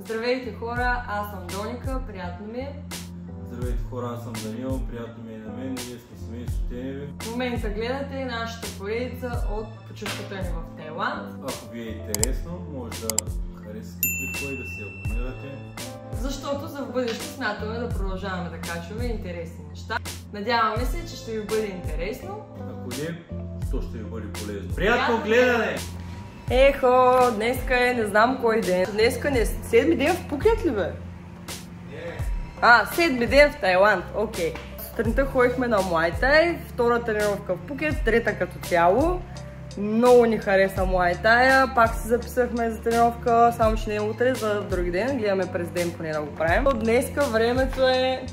Здравейте хора, аз съм Доника, приятно ми е. Здравейте хора, аз съм Данил, приятно ми е на мен, ние сме семейство Теневи. В момента гледате нашата поредица от почивката ни в Тайланд. Ако ви е интересно, може да харесате клипа и да се абонирате. Защото за в бъдеще смятаме да продължаваме да качваме интересни неща. Надяваме се, че ще ви бъде интересно. Ако не, то ще ви бъде полезно. Приятно гледане! Ехо, днеска е не знам кой ден. Днеска не е седми ден в Пукет ли бе? Седми ден в Тайланд, окей. Сутринта ходихме на Muay Thai, втора тренировка в Пукет, трета като цяло. Много ни хареса Muay Thai, пак се записахме за тренировка, само че не е утре, за други ден, гледаме през ден поне да го правим. Днеска времето е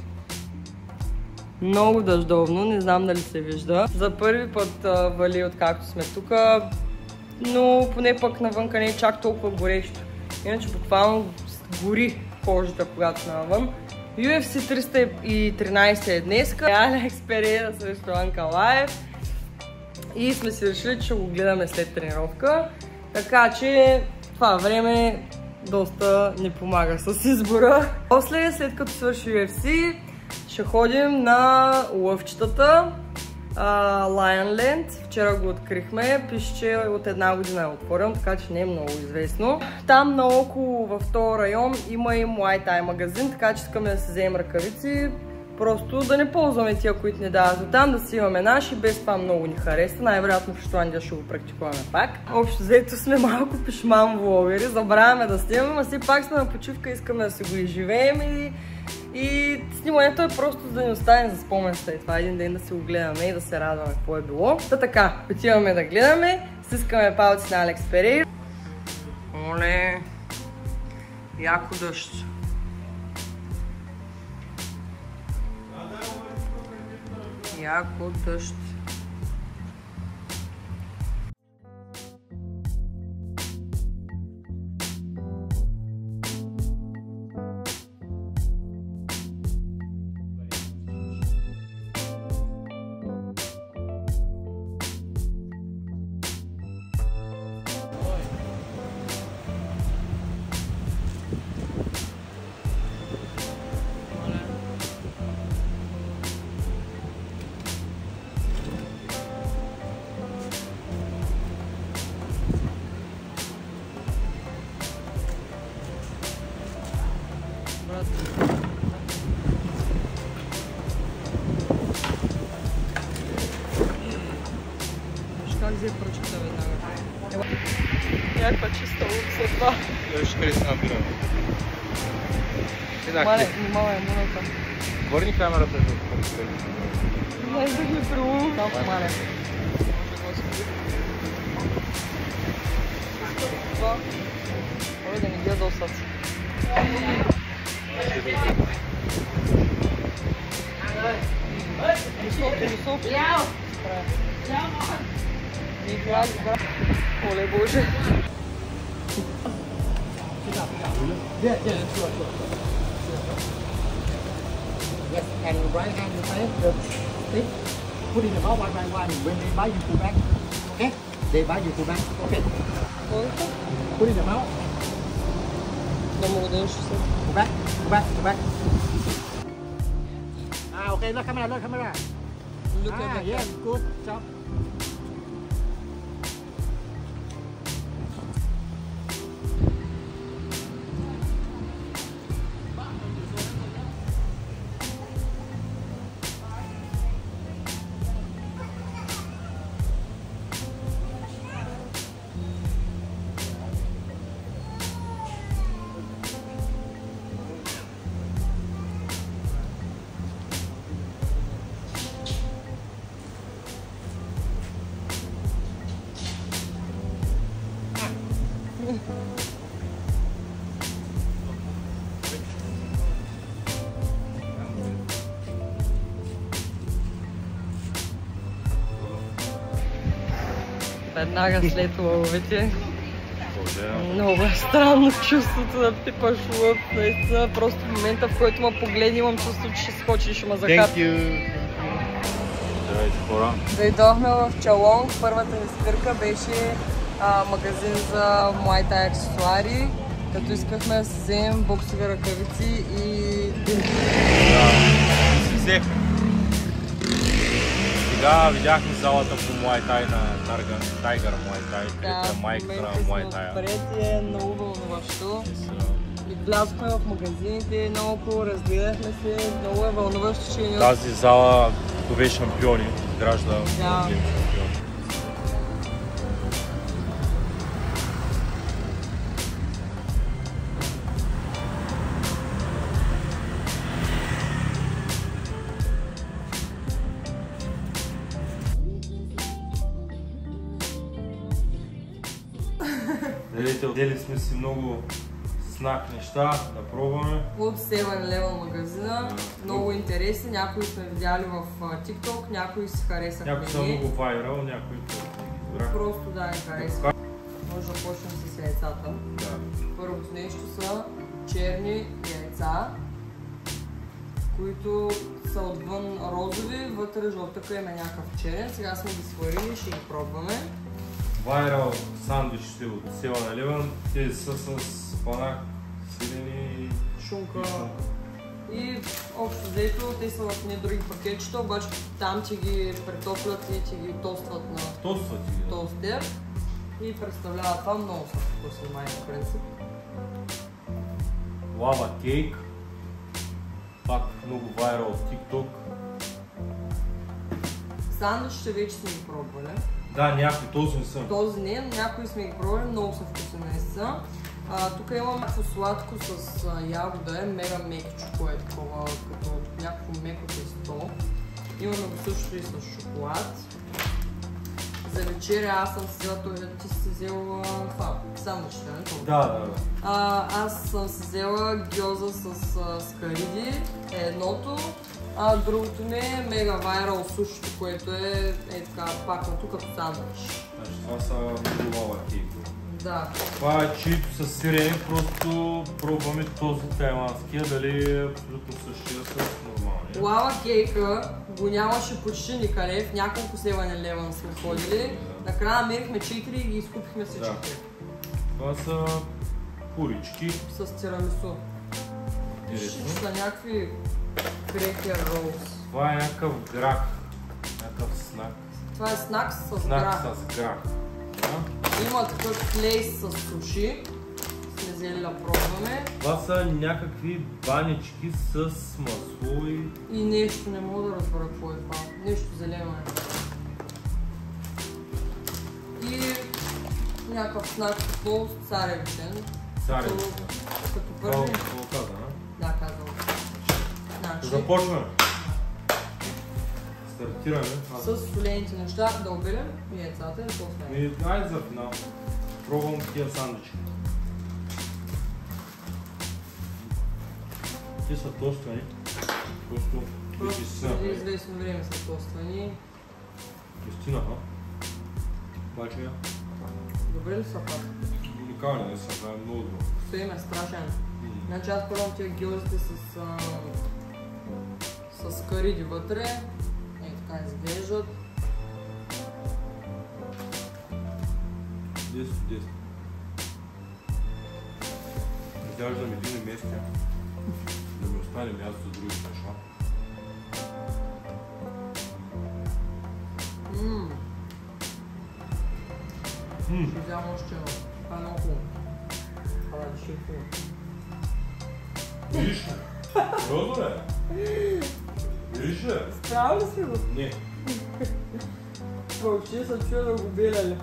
много дъждовно, не знам дали се вижда. За първи път вали откакто сме тук, но поне пък навънка не е чак толкова горещо. Иначе буквално гори кожата, когато сме навън. UFC 313 е днеска. Алекс Перейра срещу Анкалаев. И сме си решили, че го гледаме след тренировка. Така че това време доста ни помага с избора. После, след като свърши UFC, ще ходим на лъвчетата. Lionland. Вчера го открихме. Пише, че от една година е отворен, така че не е много известно. Там наоколо в този район има и Muay Thai магазин, така че искаме да си вземем ръкавици. Просто да не ползваме тия, които ни дават от там, да си имаме наши. Без това много ни хареса. Най-вероятно в Шотландия ще го практикуваме пак. Общо взето сме малко пишман влогъри. Забравяме да снимаме, а все пак сме на почивка, искаме да си го изживеем и снимането е просто да ни остане за спомен след това. Един ден да си го гледаме и да се радваме какво е било. Та така, отиваме да гледаме, стискаме палци на Алекс Перейра. Оле, яко дъжд. Яко дъжд. Как взе пръчката веднага? Някаква чиста улица това. Ще хареса на бира. Мале, внимавай, минута. Върни камерата за това. Знаеш да ги прилу. Малко мале. Това. Ой, да не ги ядосат. Високо. Оле Боже. Yes, and right hand you press the stick, put in the mouth one by one. When they bite, you pull back. Okay? They bite, you pull back. Okay. Put in the mouth. Да мога да еш се. Pull back. Pull back. Pull back. Okay. Look camera. Look camera. Look at the yes. Good job. Веднага след лъвовете. Много е странно чувството да пипаш лъв. Наистина, просто в момента, в който ме погледни, имам чувство, че ще скочи и ще ме захапи. Здравейте хора. Дойдохме в Чалонг. Първата ни спирка беше магазин за Muay Thai аксесуари. Като искахме да си вземем боксови ръкавици и димки. Да, си взехме. Сега видяхме залата по Muay Thai на Tiger Muay Thai, където е майката на Muay Thai. Отпред и е много вълнуващо. И влязохме в магазините, много разгледахме се, много е вълнуващо, че... Тази зала кове шампиони, изгражда шампиони. Взели сме си много снак неща, да пробваме. От 7-Eleven магазина, много интересни, някои сме видяли в TikTok, някои си харесаха. Някои са много вайрал, някои не. Просто да ни харесва. Може да почнем с яйцата. Да. Първото нещо са черни яйца, които са отвън розови, вътре жълтъка има някакъв черен. Сега сме ги сварили, ще ги пробваме. Вайрал сандвичите от 7-Eleven, те са с панак, сирене и шунка. И общо взето, те са в едни други пакетчета, обаче там ти ги претоплят и ти ги тостват на тостер. И представлява това много са вкусни май в принцип. Лава кейк, пак много вайрал от TikTok. Сандвичите вече сме ги пробвали. Да, някой, този не съм. Този не, но някои сме ги пробвали, много са вкусни наистина. Тук имам някакво сладко с ягода, мега мекичко е такова, като някакво меко тесто. Имаме го също и с шоколад. За вечеря аз съм си взела, ти си взела това, сандвичите, не толкова? Да. Аз съм си взела гьоза с скариди, едното. Другото ми е мега вайрал сушито, което е така пакнато като сандвич. Значи това са много лава кейк. Да. Това е чието със сирене, просто пробваме този тайландския, дали е абсолютно същия с нормалния. Лава кейка го нямаше почти никъде, в няколко 7-Eleven сме ходили. Накрая намерихме 4 и ги изкупихме всички. Да. Това са пурички. С тирамису. Пише, че са някакви крекер ролс. Това е някакъв грах, някакъв снак. Това е снак с грах. Снак с грах. Има такъв клейс с суши. Сме взели да пробваме. Това са някакви банички с масло и нещо, не мога да разбера какво е това. Нещо зелено е. И някакъв снак с царевичен. Царевичен. Като първи. Това каза, а? Да, казвам. Значи, започваме. Стартираме. С солените неща да обелям яйцата и после. Айде за финал. Пробвам тия сандвички. Те са тоствани. Просто преди известно време са тоствани. Достинаха. Обаче добре ли са пак? уникални не са, това е много добро. Стоим е страшен. Значи аз пробвам тия гьозите с кариди вътре. Така изглеждат. 10 от 10. Изглеждам един местия, да ми остане място за други неща. Ще взема още едно. Това е много хубаво. Това е ще хубаво. Виж ли? Розо ли? Виж ли? Справя ли си го? Не. Въобще се чуя да го беляли.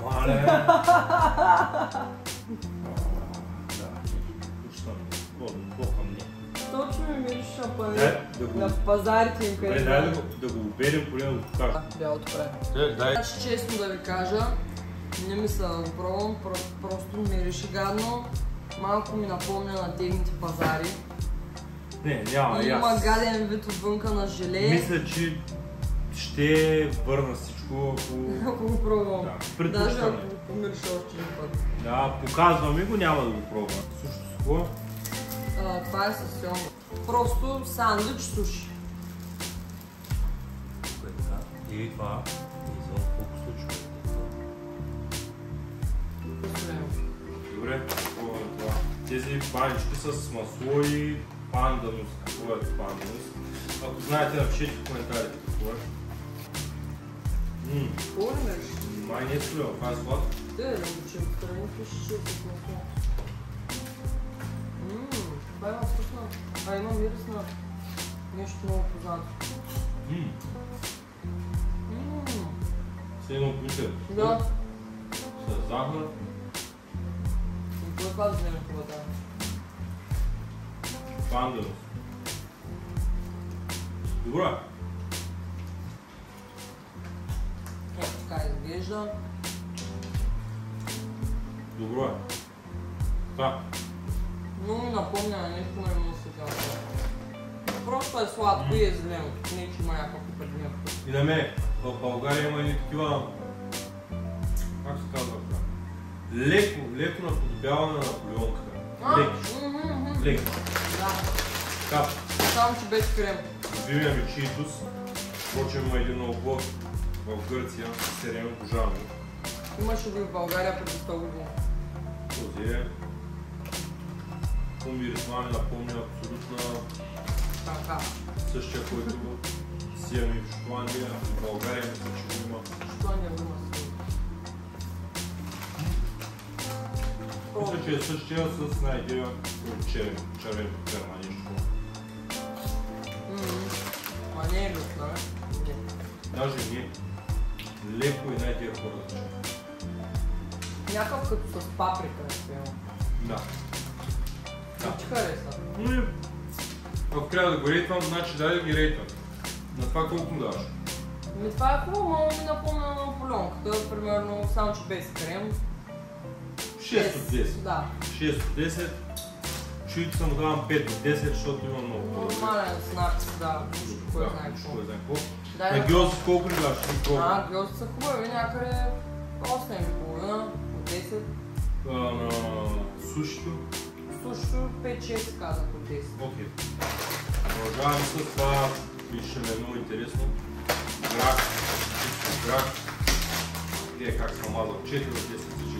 Мале! Да, плохо ми. Точно ми мириш на панер. На пазарите им къде. Дай да го обедем, поне да го покажа. Бялото време. Значи честно да ви кажа, не мисля да го пробвам, просто мирише гадно. Малко ми напомня на техните пазари. Не, няма. Има гаден вид отвънка на желе. Мисля, че ще върна всичко, ако го пробвам. Да, даже ако го помириша още един път. Да, показваме го, няма да го пробвам. Също с какво? Това е със сьомга. Просто сандвич суши. И това извън колко случва. Добре, пробваме това. Тези банички с масло и панданус. Какво е панданус? Ако знаете, напишете в коментарите какво е. Какво ли меш? Май не е солено, това е сладко. Да учим, страни пише, че е с масло. Това има вкусно. Има мирис на нещо много познато. Все едно бутер. Да. С захар. Кой това да вземе това да? Панданус. Добре. Ето така изглежда. Добро е. Така. Но ми напомня на нещо, но не се казва. Просто е сладко и е зелено. Не че има някакъв предмет. И на мен, в България има и такива... Как се казва това? Леко наподобяване на наполеонката. Леко. Да. Така. Само че без крем. Любимия ми чиитус. Впрочем има един много в Гърция, сериен обожавам. Имаше го и в България преди 100 години. Този е... Помирисма ми напомня абсолютно Така. същия, който си имаме в Шотландия, в България мисля, че го има. Шотландия го има си. Мисля, че е същия с една идея червен перма, нещо. Ма не е люк, нали? Не. Даже не. Леко една идея по-различна. Някакъв като с паприка е спено. Да. Да. Ти хареса? Но и... Ако трябва да го рейтвам, значи дай да ги рейтвам. На това колко му даваш? Ами това е хубаво, но ми напомня на наполеонката, примерно само че без крем. 6 от 10. Да. 6 от 10. Чуито му давам 5 от 10, защото има много по-добре. Нормален знак, да. Нищо кой Да, знае нищо какво. кой знае какво. Дай На да- гьози колко ли даваш? Гьозите са хубави, някъде 8,5 от 10. На сушито. Също 5-6 казах от 10. Окей. Продължаваме с това, ще ми е много интересно. Грах, чисто грах. Гледай как съм мазал 4 от 10 зачи.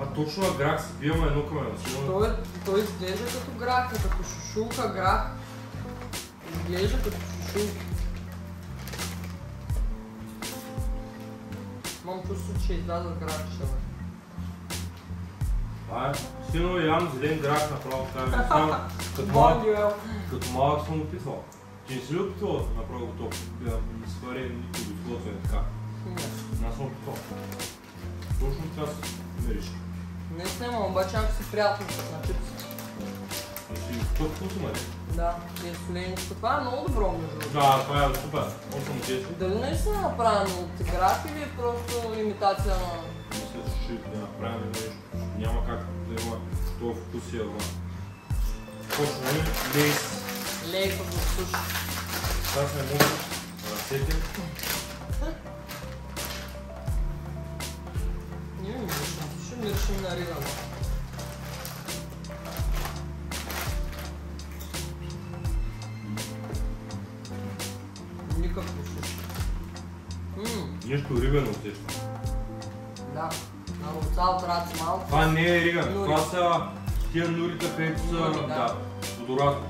А точно грах си пием едно към едно. Той изглежда като грах, като шушулка грах. Изглежда като шушулка. Мам чувство, че излязат грахчета. Това е, силно ям зелен грах направо в тази само като малък съм описал. Ти не си ли опитвал направо готов? Да ми свари нито го сготвя така. Аз съм опитвал. Точно така се мериш. Не снимам, обаче ако си приятно на чипси. И си път вкусно, нали? Да, и е соленичко. Това е много добро между другото. Да, това е супер. 8 от 10. Дали наистина е направено от грах или е просто имитация на... Мисля, че ще направим нещо. Няма как да има това вкус и едва. Почваме лейс. Лейка го суши. Това сме мога на ръцете. Не ми миришем, ще миришем на риба. Никак не суши. Нещо рибено усещам. Да, на луцал трябва да си малко. Това не е риган, Нури. това са тия нурите, където са Нури, да. водородни.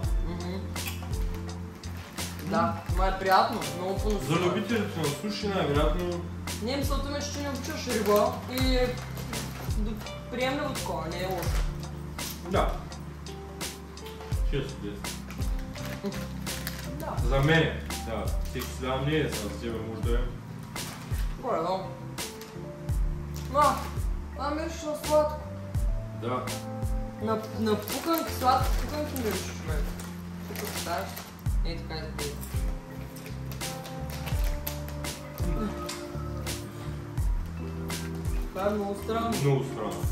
Да, това е приятно, много За поносимо. любителите на суши най-вероятно Не, мисълта ми, че не обичаш риба и е приемливо такова, не е лошо. да. 6 от 10. Да, За мен, да, всеки си дава мнение, за тебе може да е. горе-долу. Това мириш на сладко. Да. На пуканки, сладко пуканки мириш, човек. Тук представяш? Ей така изглежда. Това е много странно. Много странно.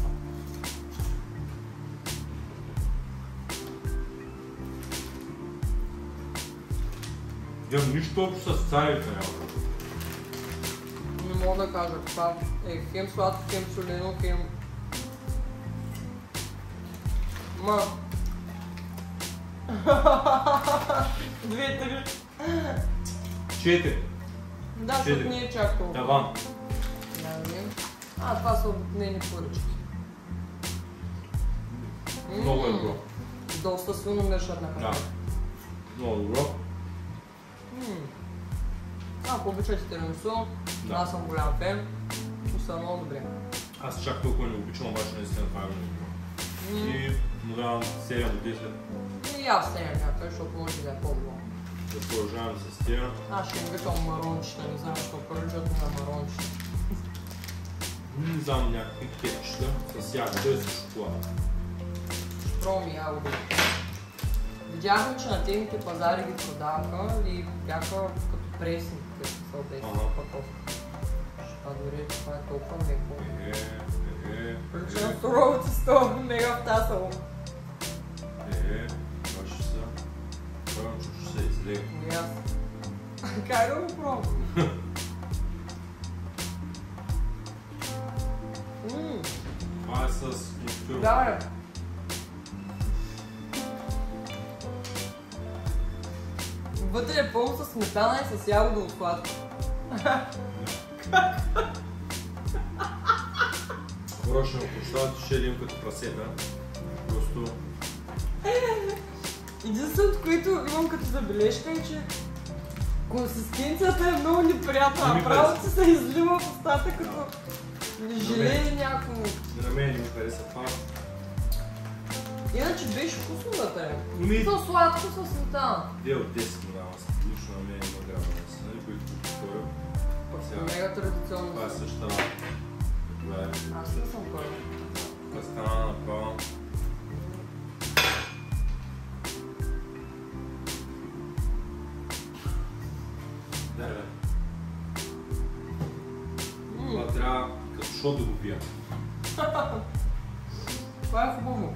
Нямам нищо общо с царевица няма. Не мога да кажа, това е хем сладко, хем солено, хем... Ма... 2-3. 4. Да, защото не е чак толкова. Таван. Да. Това са обикновени поръчки. Много е добро. Доста силно миришат на храна. Да. Много добро. Ако обичате тирамису, аз съм голям фен. И са много добре. Аз чак толкова не обичам, обаче наистина това е много добро. И му давам 7 от 10. И аз 7 някакъв, защото може да е по-добро. Да продължаваме с тия. Аз ще им викам марончета, не знам защо приличат на марончета. Не знам някакви кекчета с ягода и с шоколад. Пробвам ягоди. Видяхме, че на техните пазари ги продаваха и бяха като пресни, като са без паковка. А дори това е толкова меко. Прилича на сурово тесто, мега втасало. Това ще са. Пробвам, че ще се излега. И аз. Как да го пробвам? Това е с конфитюр. Да, бе. Вътре е пълно с сметана и с ягодово сладко. Хора ще ме прощават, ще ядем като прасета. Просто... Единственото, което имам като забележка е, че консистенцията е много неприятна. Направо се излива в устата като желе и някакво. На мен не ми хареса това. Иначе беше вкусно вътре. То сладко със сметана. 2 от 10 му давам. Лично на мен има грама да се, нали, които повторя. Мега традиционно. Това е същата работа. Това е. Аз не съм първо. Кастана направо. Да, бе. Това трябва като шот да го пия. Това е хубаво.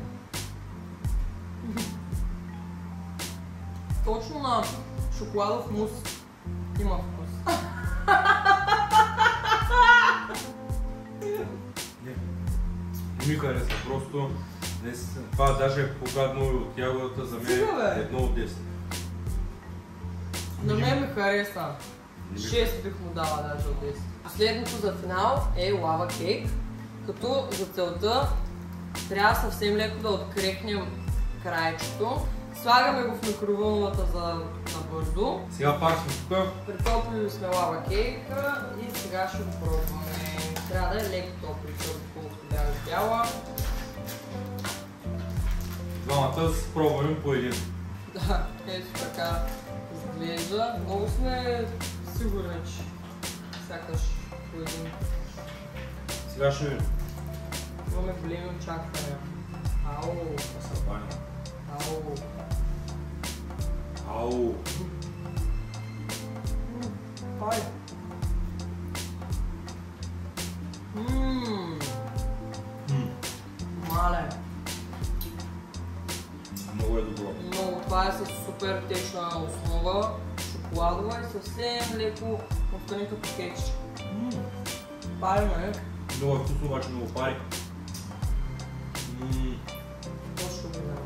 Точно на шоколадов мус има вкус. Не ми хареса, просто това даже е по-гадно от ягодата, за мен е 1 от 10. На мен ми хареса. 6 бих му дала даже от 10. Последното за финал е лава кейк, като за целта трябва съвсем леко да открехнем краечето. Слагаме го в микровълновата за набързо. Сега пак сме тук. Притоплили сме лава кейка и сега ще го пробваме. Трябва да е леко топло, колкото бях бяла. Двамата да се пробваме по един. Да, ето така изглежда. Много сме сигурни, че сякаш по един. Сега ще видим. Имаме големи очаквания. Ау! Събани. Ау! Ау! Пай! Мале! Много е добро. Много, това е с супер течна основа, шоколадова и съвсем леко повтъни като кекче. Пари ме. Много е вкусно, обаче много пари. Точно ми дава.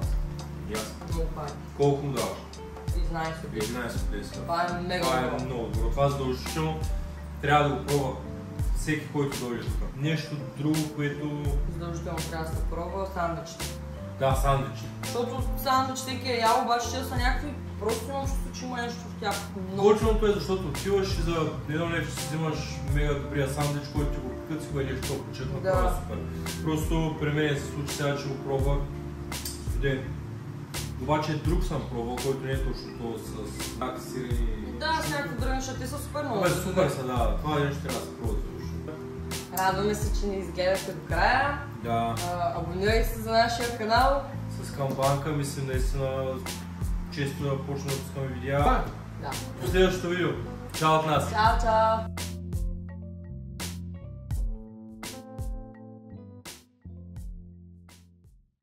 Ясно. Много пари. Колко му даваш? 11 от 10. 11 от 10. Това е мега Това е добро. много добро. Това задължително трябва да го пробва всеки, който дойде тук. Нещо друго, което... Задължително трябва да се пробва сандвичите. Да, сандвичи. Защото сандвич всеки е ял, обаче те са някакви... Просто имам чувство, че има нещо в тях. Точното е, защото отиваш и за едно нещо си взимаш мега добрия сандвич, който ти го пикат, си го едеш толкова чек, направо е супер. Просто при мен се случи сега, че го пробвах студен. Обаче друг съм пробвал, който не е точно това с аксири. Да, с някакви други неща, те са супер много. Абе, супер са, да. Това нещо трябва да се пробва също. Радваме се, че ни изгледахте до края. Да. Абонирай се за нашия канал. С камбанка мисля наистина често да почна да пускаме видеа. Да. До следващото видео. Чао от нас! Чао, чао!